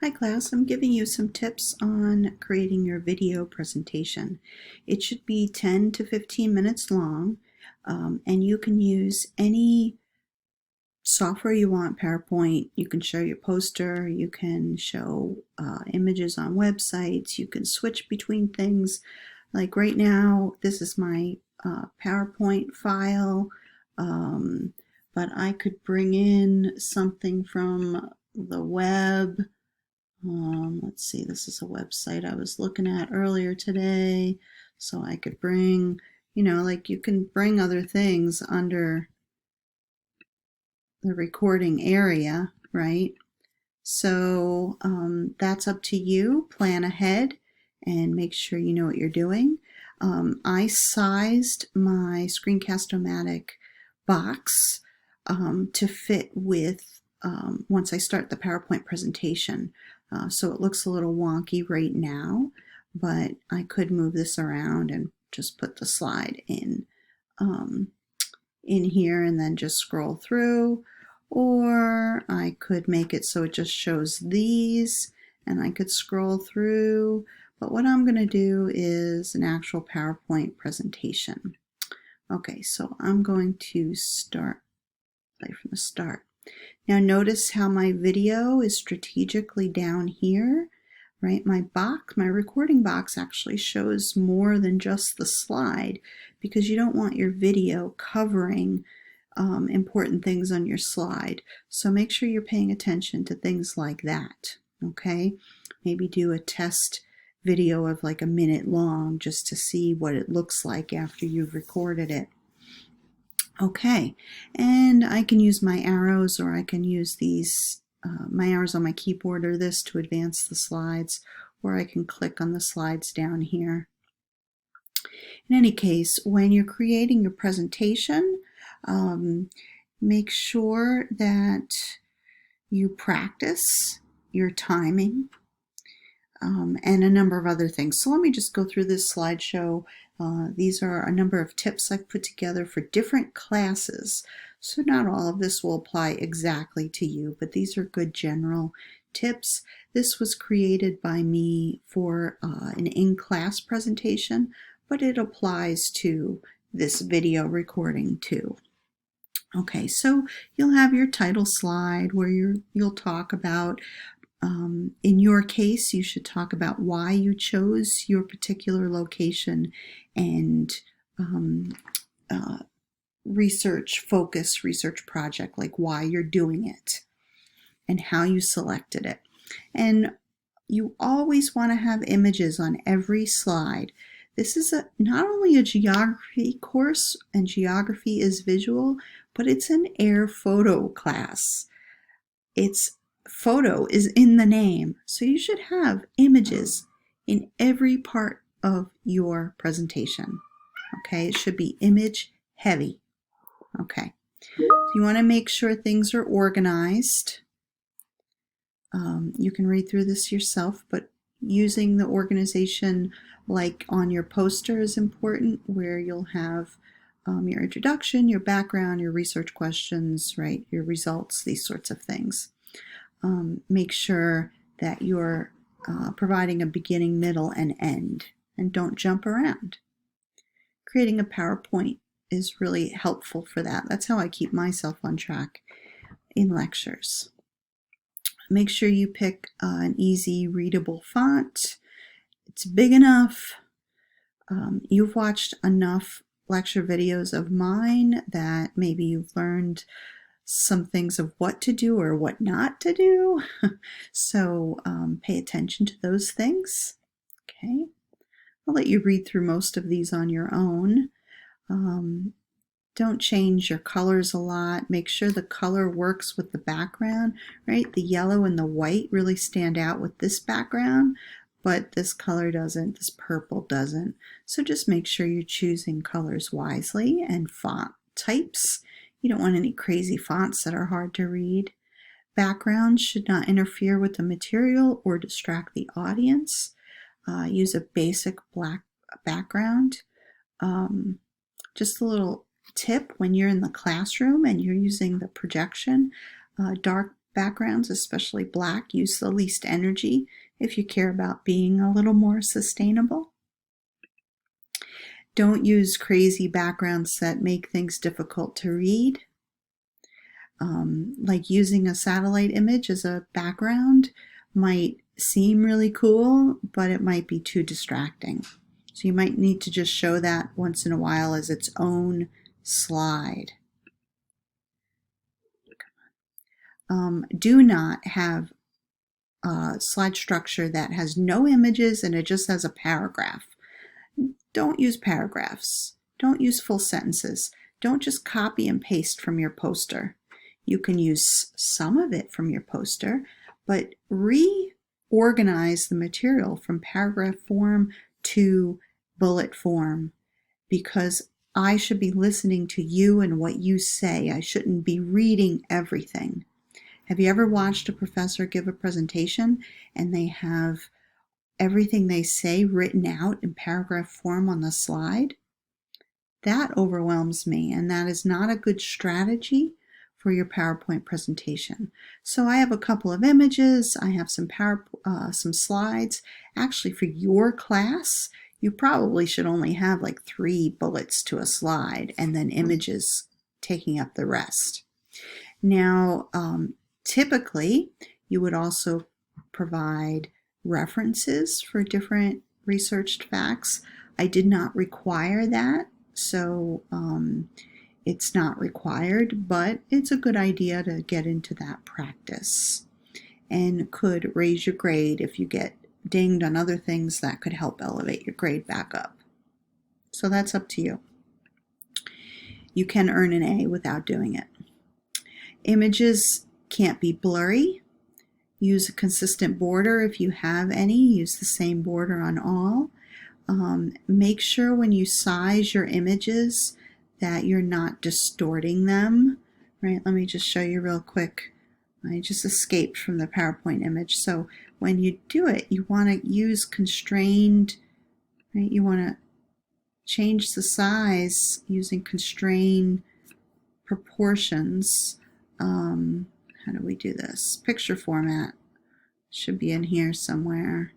Hi class, I'm giving you some tips on creating your video presentation. It should be 10 to 15 minutes long, and you can use any software you want. PowerPoint, you can show your poster, you can show images on websites, you can switch between things. Like right now, this is my PowerPoint file, but I could bring in something from the web. Let's see, this is a website I was looking at earlier today. So I could bring, like you can bring other things under the recording area, right? So that's up to you. Plan ahead and make sure you know what you're doing. I sized my Screencast-O-Matic box to fit with once I start the PowerPoint presentation. So it looks a little wonky right now, but I could move this around and just put the slide in here and then just scroll through. Or I could make it so it just shows these and I could scroll through. But what I'm going to do is an actual PowerPoint presentation. Okay, so I'm going to play from the start. Now notice how my video is strategically down here, right? My recording box actually shows more than just the slide because you don't want your video covering important things on your slide. So make sure you're paying attention to things like that, okay? Maybe do a test video of like a minute long just to see what it looks like after you've recorded it. Okay, and I can use my arrows, or I can use these, my arrows on my keyboard, or this to advance the slides, or I can click on the slides down here. In any case, when you're creating your presentation, make sure that you practice your timing and a number of other things. So let me just go through this slideshow. These are a number of tips I've put together for different classes. So not all of this will apply exactly to you, but these are good general tips. This was created by me for an in-class presentation, but it applies to this video recording too. Okay, so you'll have your title slide where you'll talk about, in your case, you should talk about why you chose your particular location and research project, like why you're doing it and how you selected it. And you always want to have images on every slide. This is not only a geography course, and geography is visual, but it's an air photo class. Photo is in the name, so you should have images in every part of your presentation. Okay, it should be image heavy. Okay, so you want to make sure things are organized. You can read through this yourself, but using the organization like on your poster is important, where you'll have your introduction, your background, your research questions, right, your results, these sorts of things. Make sure that you're providing a beginning, middle, and end, and don't jump around. Creating a PowerPoint is really helpful for that. That's how I keep myself on track in lectures. Make sure you pick an easy readable font. It's big enough. You've watched enough lecture videos of mine that maybe you've learned some things of what to do or what not to do. So pay attention to those things. Okay, I'll let you read through most of these on your own. Don't change your colors a lot. Make sure the color works with the background, right? The yellow and the white really stand out with this background, but this color doesn't, this purple doesn't. So just make sure you're choosing colors wisely, and font types. You don't want any crazy fonts that are hard to read. Backgrounds should not interfere with the material or distract the audience. Use a basic black background. Just a little tip: when you're in the classroom and you're using the projection, dark backgrounds, especially black. Use the least energy if you care about being a little more sustainable. Don't use crazy backgrounds that make things difficult to read. Like using a satellite image as a background might seem really cool, but it might be too distracting. So you might need to just show that once in a while as its own slide. Do not have a slide structure that has no images and it just has a paragraph. Don't use paragraphs. Don't use full sentences. Don't just copy and paste from your poster. You can use some of it from your poster, but reorganize the material from paragraph form to bullet form, because I should be listening to you and what you say. I shouldn't be reading everything. Have you ever watched a professor give a presentation and they have everything they say written out in paragraph form on the slide? That overwhelms me, and that is not a good strategy for your PowerPoint presentation. So I have a couple of images, I have some slides. Actually, for your class, you probably should only have like 3 bullets to a slide and then images taking up the rest. Now, typically, you would also provide references for different researched facts. I did not require that, so it's not required, but it's a good idea to get into that practice and could raise your grade if you get dinged on other things that could help elevate your grade back up. So that's up to you. You can earn an A without doing it. Images can't be blurry. Use a consistent border if you have any. Use the same border on all. Make sure when you size your images that you're not distorting them. Right? Let me just show you real quick. I just escaped from the PowerPoint image. So when you do it, you want to use constrained, right? You want to change the size using constrained proportions. How do we do this? Picture format should be in here somewhere.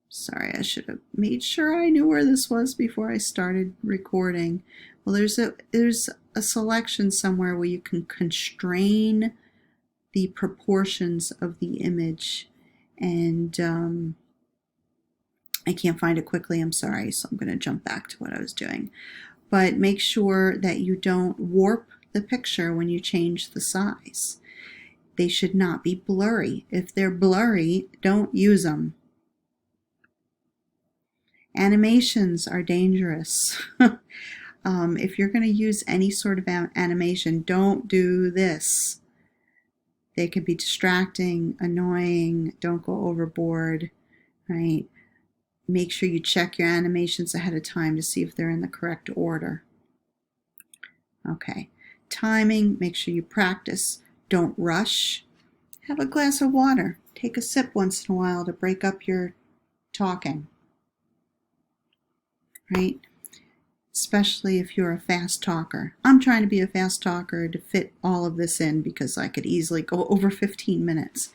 Sorry, I should have made sure I knew where this was before I started recording. Well, there's a selection somewhere where you can constrain the proportions of the image, and I can't find it quickly, I'm sorry, so I'm going to jump back to what I was doing. But make sure that you don't warp the picture when you change the size. They should not be blurry. If they're blurry, don't use them. Animations are dangerous. If you're going to use any sort of animation, don't do this. They can be distracting, annoying, don't go overboard, right? Make sure you check your animations ahead of time to see if they're in the correct order. Okay, timing, make sure you practice. Don't rush. Have a glass of water. Take a sip once in a while to break up your talking, right? Especially if you're a fast talker. I'm trying to be a fast talker to fit all of this in because I could easily go over 15 minutes.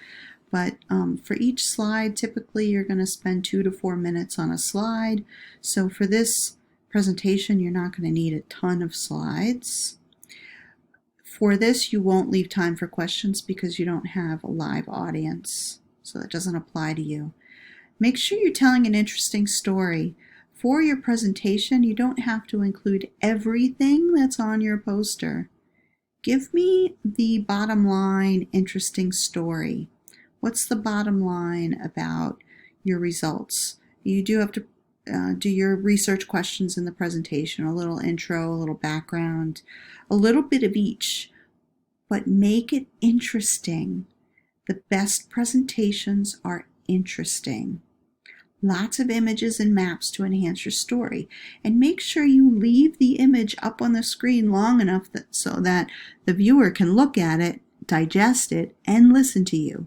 But for each slide, typically you're going to spend 2 to 4 minutes on a slide. So for this presentation, you're not going to need a ton of slides. For this, you won't leave time for questions because you don't have a live audience. So that doesn't apply to you. Make sure you're telling an interesting story. For your presentation, you don't have to include everything that's on your poster. Give me the bottom line interesting story. What's the bottom line about your results? You do have to do your research questions in the presentation, a little intro, a little background, a little bit of each, but make it interesting. The best presentations are interesting. Lots of images and maps to enhance your story, and make sure you leave the image up on the screen long enough so that the viewer can look at it, digest it, and listen to you.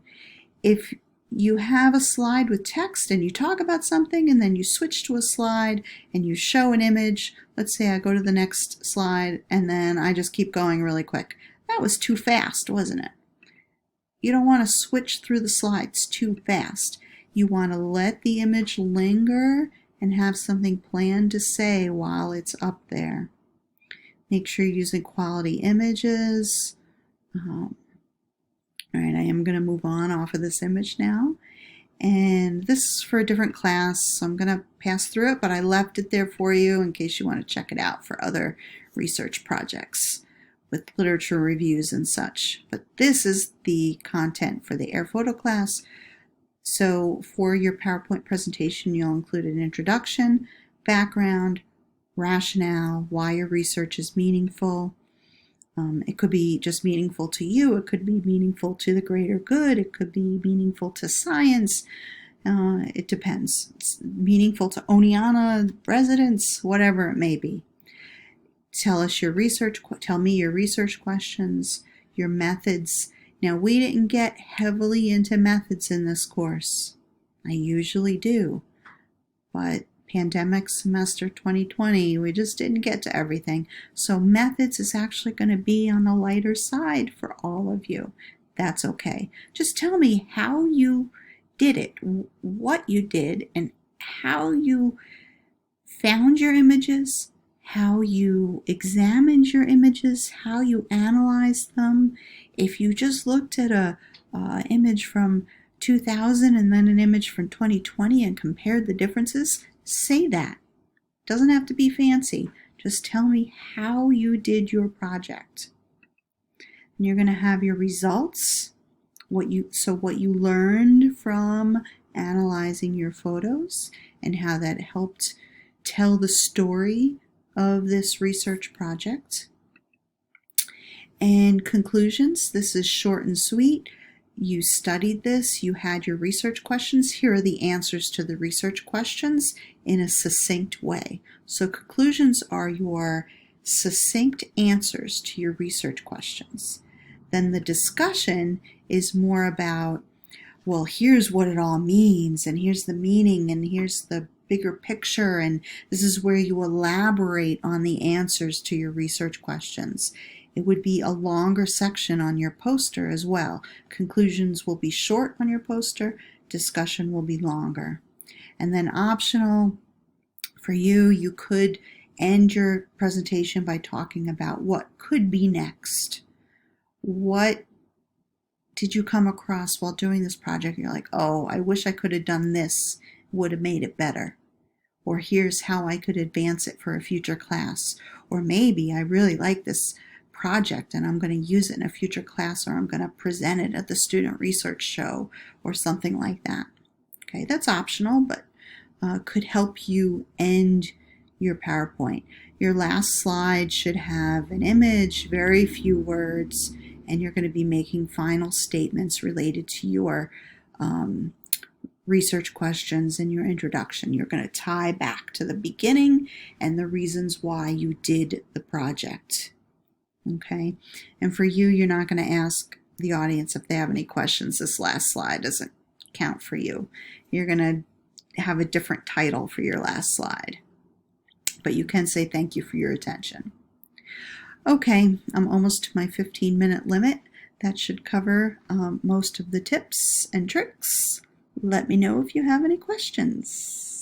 If you have a slide with text and you talk about something and then you switch to a slide and you show an image, let's say I go to the next slide and then I just keep going really quick. That was too fast, wasn't it? you don't want to switch through the slides too fast. You want to let the image linger and have something planned to say while it's up there. Make sure you're using quality images. All right, I am going to move on off of this image now. And this is for a different class, so I'm going to pass through it, but I left it there for you in case you want to check it out for other research projects with literature reviews and such. But this is the content for the air photo class. So for your PowerPoint presentation, you'll include an introduction, background, rationale, why your research is meaningful. It could be just meaningful to you. It could be meaningful to the greater good. It could be meaningful to science. It depends. It's meaningful to Oneonta residents, whatever it may be. Tell me your research questions, your methods. Now, we didn't get heavily into methods in this course. I usually do, but pandemic semester 2020, we just didn't get to everything. So methods is actually going to be on the lighter side for all of you. That's okay. Just tell me how you did it, what you did, and how you found your images, how you examined your images, how you analyzed them. If you just looked at a image from 2000 and then an image from 2020 and compared the differences, say that. Doesn't have to be fancy. Just tell me how you did your project. And you're going to have your results, what you learned from analyzing your photos and how that helped tell the story of this research project. And conclusions. This is short and sweet. You studied this, you had your research questions. Here are the answers to the research questions in a succinct way. So conclusions are your succinct answers to your research questions. Then the discussion is more about, well, here's what it all means, and here's the meaning, and here's the bigger picture, and this is where you elaborate on the answers to your research questions. It would be a longer section on your poster as well. Conclusions will be short on your poster, discussion will be longer. And then optional for you, you could end your presentation by talking about what could be next. What did you come across while doing this project? You're like, oh, I wish I could have done this, would have made it better. Or here's how I could advance it for a future class. Or maybe I really like this project and I'm going to use it in a future class, or I'm going to present it at the student research show or something like that. Okay, that's optional, but could help you end your PowerPoint. Your last slide should have an image, very few words, and you're going to be making final statements related to your research questions and your introduction. You're going to tie back to the beginning and the reasons why you did the project. Okay, and for you, you're not going to ask the audience if they have any questions. This last slide doesn't count for you. You're going to have a different title for your last slide, but you can say thank you for your attention. Okay, I'm almost to my 15-minute limit. That should cover most of the tips and tricks. Let me know if you have any questions.